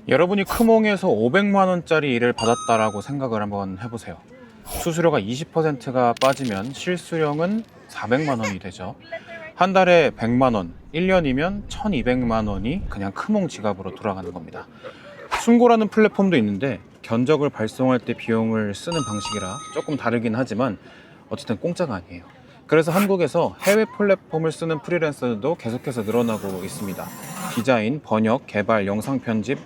여러분이 크몽에서 500만 원짜리 일을 받았다라고 생각을 한번 해보세요. 수수료가 20%가 빠지면 실수령은 400만 원이 되죠. 한 달에 100만 원, 1년이면 1200만 원이 그냥 크몽 지갑으로 돌아가는 겁니다. 숨고라는 플랫폼도 있는데 견적을 발송할 때 비용을 쓰는 방식이라 조금 다르긴 하지만 어쨌든 공짜가 아니에요. 그래서 한국에서 해외 플랫폼을 쓰는 프리랜서들도 계속해서 늘어나고 있습니다. 디자인, 번역, 개발, 영상 편집,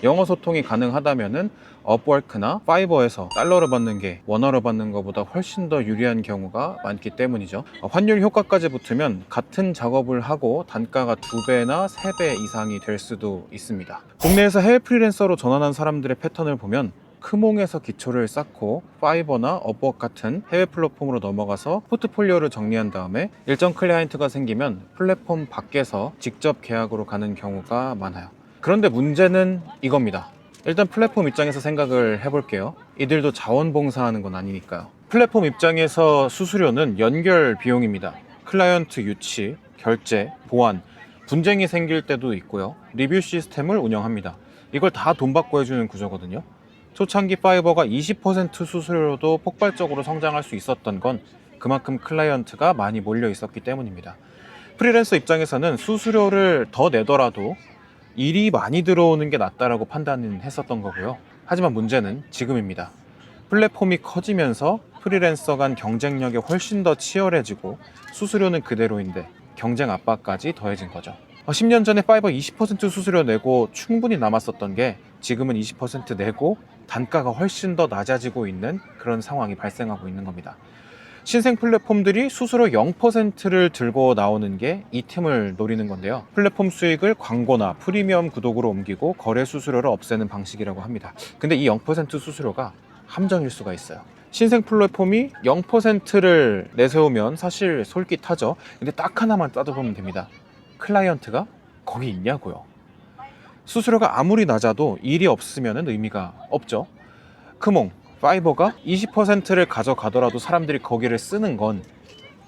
영어 소통이 가능하다면은 업워크나 파이버에서 달러로 받는 게 원화로 받는 것보다 훨씬 더 유리한 경우가 많기 때문이죠. 환율 효과까지 붙으면 같은 작업을 하고 단가가 2배나 3배 이상이 될 수도 있습니다. 국내에서 해외 프리랜서로 전환한 사람들의 패턴을 보면 크몽에서 기초를 쌓고 파이버나 업워크 같은 해외 플랫폼으로 넘어가서 포트폴리오를 정리한 다음에 일정 클라이언트가 생기면 플랫폼 밖에서 직접 계약으로 가는 경우가 많아요. 그런데 문제는 이겁니다. 일단 플랫폼 입장에서 생각을 해볼게요. 이들도 자원봉사하는 건 아니니까요. 플랫폼 입장에서 수수료는 연결 비용입니다. 클라이언트 유치, 결제, 보안, 분쟁이 생길 때도 있고요. 리뷰 시스템을 운영합니다. 이걸 다 돈 받고 해주는 구조거든요. 초창기 파이버가 20% 수수료로도 폭발적으로 성장할 수 있었던 건 그만큼 클라이언트가 많이 몰려 있었기 때문입니다. 프리랜서 입장에서는 수수료를 더 내더라도 일이 많이 들어오는 게 낫다라고 판단은 했었던 거고요. 하지만 문제는 지금입니다. 플랫폼이 커지면서 프리랜서 간 경쟁력이 훨씬 더 치열해지고 수수료는 그대로인데 경쟁 압박까지 더해진 거죠. 10년 전에 파이버 20% 수수료 내고 충분히 남았었던 게 지금은 20% 내고 단가가 훨씬 더 낮아지고 있는 그런 상황이 발생하고 있는 겁니다. 신생 플랫폼들이 수수료 0%를 들고 나오는 게 이 틈을 노리는 건데요. 플랫폼 수익을 광고나 프리미엄 구독으로 옮기고 거래 수수료를 없애는 방식이라고 합니다. 근데 이 0% 수수료가 함정일 수가 있어요. 신생 플랫폼이 0%를 내세우면 사실 솔깃하죠. 근데 딱 하나만 따져보면 됩니다. 클라이언트가 거기 있냐고요. 수수료가 아무리 낮아도 일이 없으면 의미가 없죠. 크몽, 파이버가 20%를 가져가더라도 사람들이 거기를 쓰는 건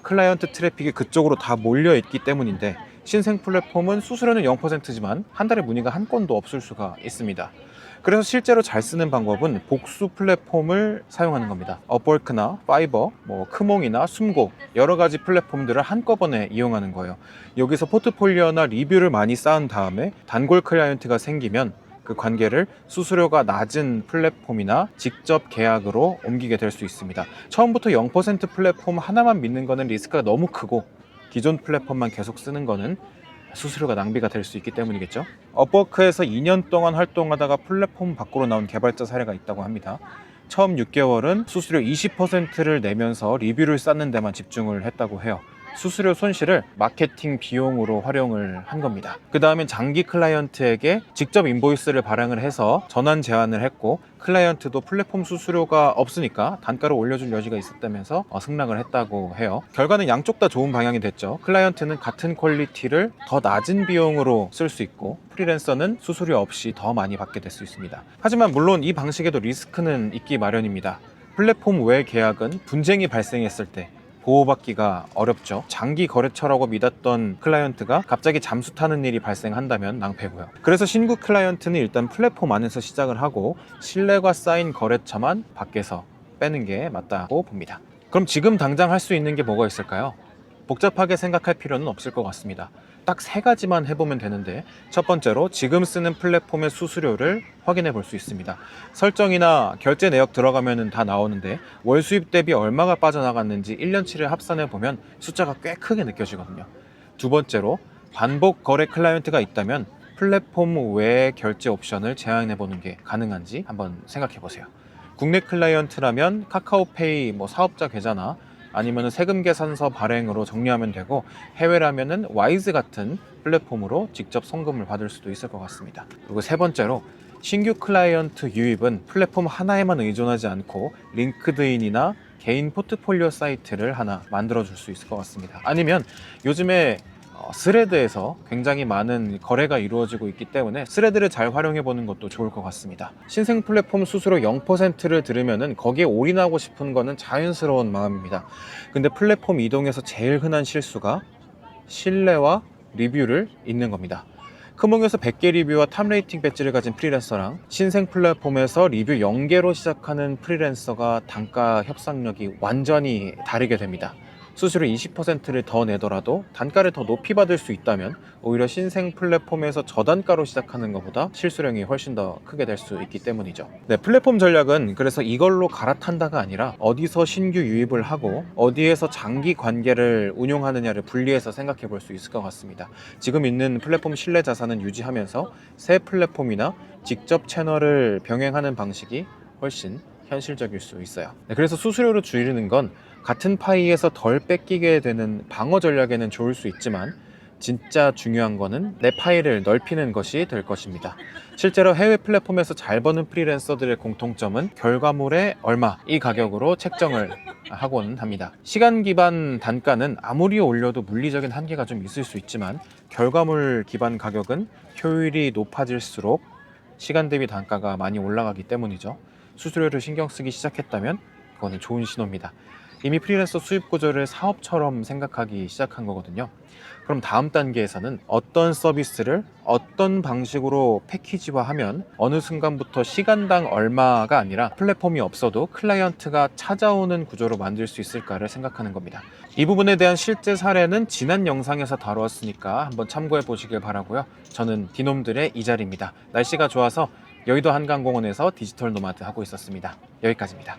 클라이언트 트래픽이 그쪽으로 다 몰려 있기 때문인데, 신생 플랫폼은 수수료는 0%지만 한 달에 문의가 한 건도 없을 수가 있습니다. 그래서 실제로 잘 쓰는 방법은 복수 플랫폼을 사용하는 겁니다. 업워크나 파이버, 크몽이나 숨고 여러 가지 플랫폼들을 한꺼번에 이용하는 거예요. 여기서 포트폴리오나 리뷰를 많이 쌓은 다음에 단골 클라이언트가 생기면 그 관계를 수수료가 낮은 플랫폼이나 직접 계약으로 옮기게 될 수 있습니다. 처음부터 0% 플랫폼 하나만 믿는 거는 리스크가 너무 크고 기존 플랫폼만 계속 쓰는 거는 수수료가 낭비가 될 수 있기 때문이겠죠. 업워크에서 2년 동안 활동하다가 플랫폼 밖으로 나온 개발자 사례가 있다고 합니다. 처음 6개월은 수수료 20%를 내면서 리뷰를 쌓는 데만 집중을 했다고 해요. 수수료 손실을 마케팅 비용으로 활용을 한 겁니다. 그 다음엔 장기 클라이언트에게 직접 인보이스를 발행을 해서 전환 제한을 했고, 클라이언트도 플랫폼 수수료가 없으니까 단가를 올려줄 여지가 있었다면서 승낙을 했다고 해요. 결과는 양쪽 다 좋은 방향이 됐죠. 클라이언트는 같은 퀄리티를 더 낮은 비용으로 쓸 수 있고, 프리랜서는 수수료 없이 더 많이 받게 될 수 있습니다. 하지만 물론 이 방식에도 리스크는 있기 마련입니다. 플랫폼 외 계약은 분쟁이 발생했을 때 보호받기가 어렵죠. 장기 거래처라고 믿었던 클라이언트가 갑자기 잠수 타는 일이 발생한다면 낭패고요. 그래서 신규 클라이언트는 일단 플랫폼 안에서 시작을 하고 신뢰가 쌓인 거래처만 밖에서 빼는 게 맞다고 봅니다. 그럼 지금 당장 할 수 있는 게 뭐가 있을까요? 복잡하게 생각할 필요는 없을 것 같습니다. 딱 3가지만 해보면 되는데, 첫 번째로 지금 쓰는 플랫폼의 수수료를 확인해 볼 수 있습니다. 설정이나 결제 내역 들어가면 다 나오는데 월 수입 대비 얼마가 빠져나갔는지 1년치를 합산해 보면 숫자가 꽤 크게 느껴지거든요. 두 번째로 반복 거래 클라이언트가 있다면 플랫폼 외의 결제 옵션을 제한해 보는 게 가능한지 한번 생각해 보세요. 국내 클라이언트라면 카카오페이 사업자 계좌나 아니면 세금 계산서 발행으로 정리하면 되고, 해외라면은 와이즈 같은 플랫폼으로 직접 송금을 받을 수도 있을 것 같습니다. 그리고 세 번째로 신규 클라이언트 유입은 플랫폼 하나에만 의존하지 않고 링크드인이나 개인 포트폴리오 사이트를 하나 만들어 줄 수 있을 것 같습니다. 아니면 요즘에 스레드에서 굉장히 많은 거래가 이루어지고 있기 때문에 스레드를 잘 활용해 보는 것도 좋을 것 같습니다. 신생 플랫폼 수수료 0%를 들으면은 거기에 올인하고 싶은 거는 자연스러운 마음입니다. 근데 플랫폼 이동에서 제일 흔한 실수가 신뢰와 리뷰를 잊는 겁니다. 크몽에서 100개 리뷰와 탑 레이팅 배지를 가진 프리랜서랑 신생 플랫폼에서 리뷰 0개로 시작하는 프리랜서가 단가 협상력이 완전히 다르게 됩니다. 수수료 20%를 더 내더라도 단가를 더 높이 받을 수 있다면 오히려 신생 플랫폼에서 저단가로 시작하는 것보다 실수령이 훨씬 더 크게 될 수 있기 때문이죠. 네, 플랫폼 전략은 그래서 이걸로 갈아탄다가 아니라 어디서 신규 유입을 하고 어디에서 장기 관계를 운용하느냐를 분리해서 생각해 볼 수 있을 것 같습니다. 지금 있는 플랫폼 신뢰 자산은 유지하면서 새 플랫폼이나 직접 채널을 병행하는 방식이 훨씬 현실적일 수 있어요. 네, 그래서 수수료를 줄이는 건 같은 파이에서 덜 뺏기게 되는 방어 전략에는 좋을 수 있지만 진짜 중요한 거는 내 파이를 넓히는 것이 될 것입니다. 실제로 해외 플랫폼에서 잘 버는 프리랜서들의 공통점은 결과물에 얼마 이 가격으로 책정을 하곤 합니다. 시간 기반 단가는 아무리 올려도 물리적인 한계가 좀 있을 수 있지만 결과물 기반 가격은 효율이 높아질수록 시간 대비 단가가 많이 올라가기 때문이죠. 수수료를 신경 쓰기 시작했다면 그거는 좋은 신호입니다. 이미 프리랜서 수입 구조를 사업처럼 생각하기 시작한 거거든요. 그럼 다음 단계에서는 어떤 서비스를 어떤 방식으로 패키지화하면 어느 순간부터 시간당 얼마가 아니라 플랫폼이 없어도 클라이언트가 찾아오는 구조로 만들 수 있을까를 생각하는 겁니다. 이 부분에 대한 실제 사례는 지난 영상에서 다루었으니까 한번 참고해 보시길 바라고요. 저는 디놈들의 이자리입니다. 날씨가 좋아서 여의도 한강공원에서 디지털 노마드 하고 있었습니다. 여기까지입니다.